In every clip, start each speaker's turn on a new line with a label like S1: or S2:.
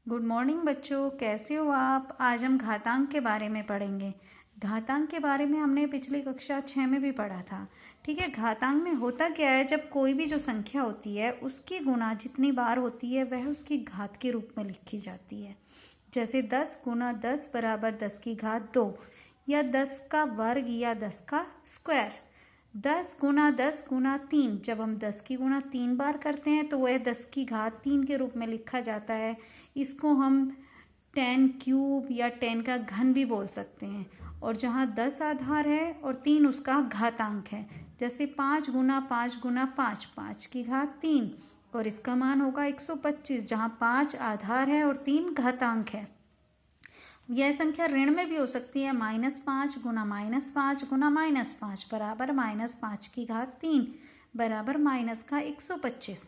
S1: Good morning बच्चों, कैसे हो आप। आज हम घातांक के बारे में पढ़ेंगे। घातांक के बारे में हमने पिछली कक्षा 6 में भी पढ़ा था। ठीक है, घातांक में होता क्या है, जब कोई भी जो संख्या होती है उसकी गुणा जितनी बार होती है वह उसकी घात के रूप में लिखी जाती है। जैसे 10 गुना 10 बराबर 10 की घात 2 या 10 का वर्ग या 10 का स्क्वायर। 10 गुना 3, जब हम 10 की गुणा 3 बार करते हैं तो वह 10 की घात 3 के रूप में लिखा जाता है। इसको हम 10 क्यूब या 10 का घन भी बोल सकते हैं। और जहाँ 10 आधार है और 3 उसका घातांक है, जैसे 5 गुना 5 गुना 5, 5 की घात 3, और इसका मान होगा 125, जहाँ 5 आधार है और 3 घातांक है। यह संख्या ऋण में भी हो सकती है। -5 गुना -5 गुना -5 बराबर -5 की घात 3 बराबर माइनस का 125।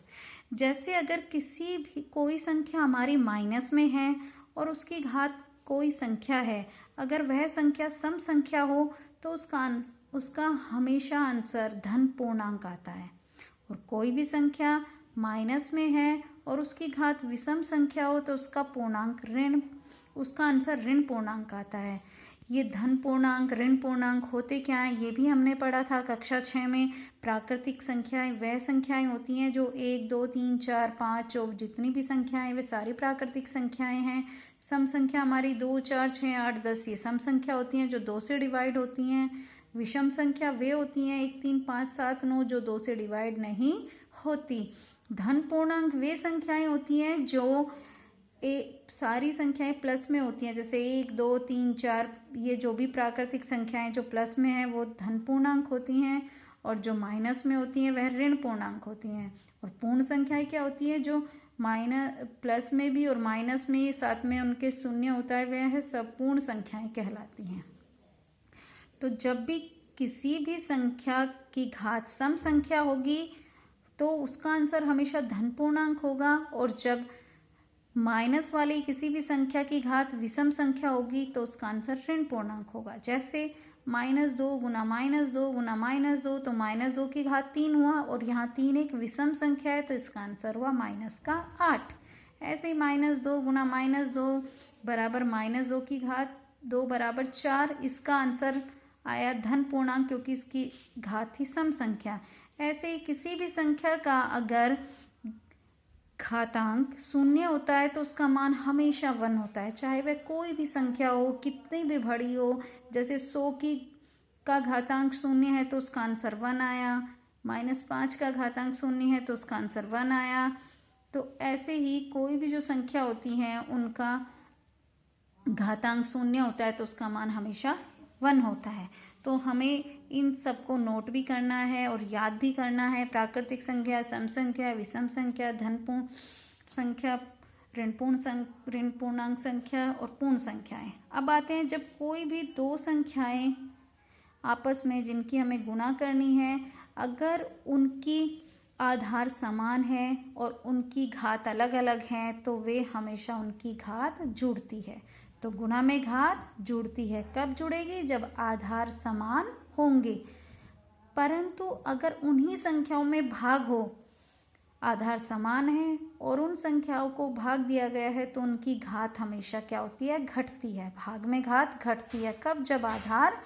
S1: जैसे अगर किसी भी कोई संख्या हमारी माइनस में है और उसकी घात कोई संख्या है, अगर वह संख्या सम संख्या हो तो उसका हमेशा आंसर धन पूर्णांक आता है। और कोई भी संख्या माइनस में है और उसकी घात विषम संख्या हो तो उसका आंसर ऋण पूर्णांक आता है। ये धन पूर्णांक ऋण पूर्णांक होते क्या हैं, ये भी हमने पढ़ा था कक्षा 6 में। प्राकृतिक संख्याएं वह संख्याएं होती हैं जो 1 2 3 4 5 और जितनी भी संख्याएं वे सारी प्राकृतिक संख्याएं हैं। सम संख्या हमारी 2 4 6 8 10 ये सम संख्या होती हैं जो 2 से डिवाइड होती हैं। विषम संख्या वे होती हैं 1 3 5 7 9 जो 2 से डिवाइड नहीं होती। धन पूर्णांक वे संख्याएं होती हैं जो सारी संख्याएं प्लस में होती हैं, जैसे 1 2 3 4 ये जो भी प्राकृतिक संख्याएं जो प्लस में हैं वो धन पूर्णांक होती हैं, और जो माइनस में होती हैं वह ऋण पूर्णांक होती हैं। और पूर्ण संख्याएं क्या होती हैं, जो प्लस में भी और माइनस में साथ में उनके शून्य होता है, वह सब पूर्ण संख्याएं कहलाती हैं। तो जब भी किसी भी संख्या की घात सम संख्या होगी तो उसका आंसर हमेशा धन पूर्णांक होगा, और जब माइनस वाली किसी भी संख्या की घात विषम संख्या होगी तो उसका आंसर ऋण पूर्णांक होगा। जैसे -2 गुना -2 गुना -2, तो -2 की घात 3 हुआ, और यहाँ 3 एक विषम संख्या है तो इसका आंसर हुआ -8। ऐसे ही -2 गुना -2 बराबर -2 की घात 2 बराबर 4, इसका आंसर आया धन पूर्णांक क्योंकि इसकी घात थी सम संख्या। ऐसे ही किसी भी संख्या का अगर घातांक 0 होता है तो उसका मान हमेशा 1 होता है, चाहे वह कोई भी संख्या हो, कितनी भी बड़ी हो। जैसे 100 का घातांक 0 है तो उसका आंसर 1 आया, -5 का घातांक 0 है तो उसका आंसर 1 आया। तो ऐसे ही कोई भी जो संख्या होती हैं उनका घातांक 0 होता है तो उसका मान हमेशा 1 होता है। तो हमें इन सबको नोट भी करना है और याद भी करना है। प्राकृतिक संख्या, सम संख्या, विषम संख्या, धन पूर्ण संख्या, ऋण पूर्णांक संख्या और पूर्ण संख्याएं। अब आते हैं, जब कोई भी दो संख्याएं आपस में जिनकी हमें गुणा करनी है, अगर उनकी आधार समान है और उनकी घात अलग अलग हैं तो वे हमेशा उनकी घात जुड़ती है। तो गुणा में घात जुड़ती है, कब जुड़ेगी, जब आधार समान होंगे। परंतु अगर उन्हीं संख्याओं में भाग हो, आधार समान है और उन संख्याओं को भाग दिया गया है तो उनकी घात हमेशा क्या होती है, घटती है। भाग में घात घटती है कब, जब आधार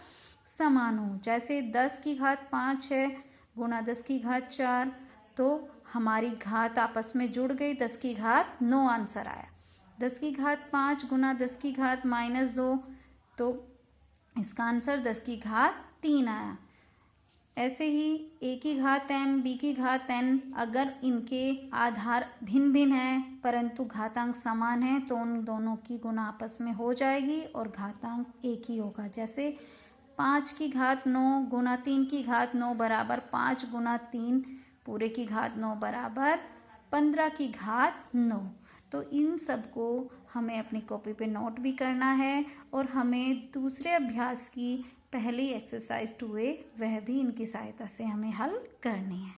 S1: समान हो। जैसे 10 की घात 5 है गुणा 10 की घात 4, तो हमारी घात आपस में जुड़ गई, 10 की घात 9 आंसर आया। 10 की घात 5 गुना 10 की घात -2, तो इसका आंसर 10 की घात 3 आया। ऐसे ही a की घात m, b की घात n, अगर इनके आधार भिन्न भिन्न हैं परंतु घातांक समान है तो उन दोनों की गुणा आपस में हो जाएगी और घातांक एक ही होगा। जैसे 5 की घात 9 गुना 3 की घात 9 बराबर 5 गुना 3 पूरे की घात 9 बराबर 15 की घात 9। तो इन सब को हमें अपनी कॉपी पे नोट भी करना है, और हमें दूसरे अभ्यास की पहली एक्सरसाइज 2A वह भी इनकी सहायता से हमें हल करनी है।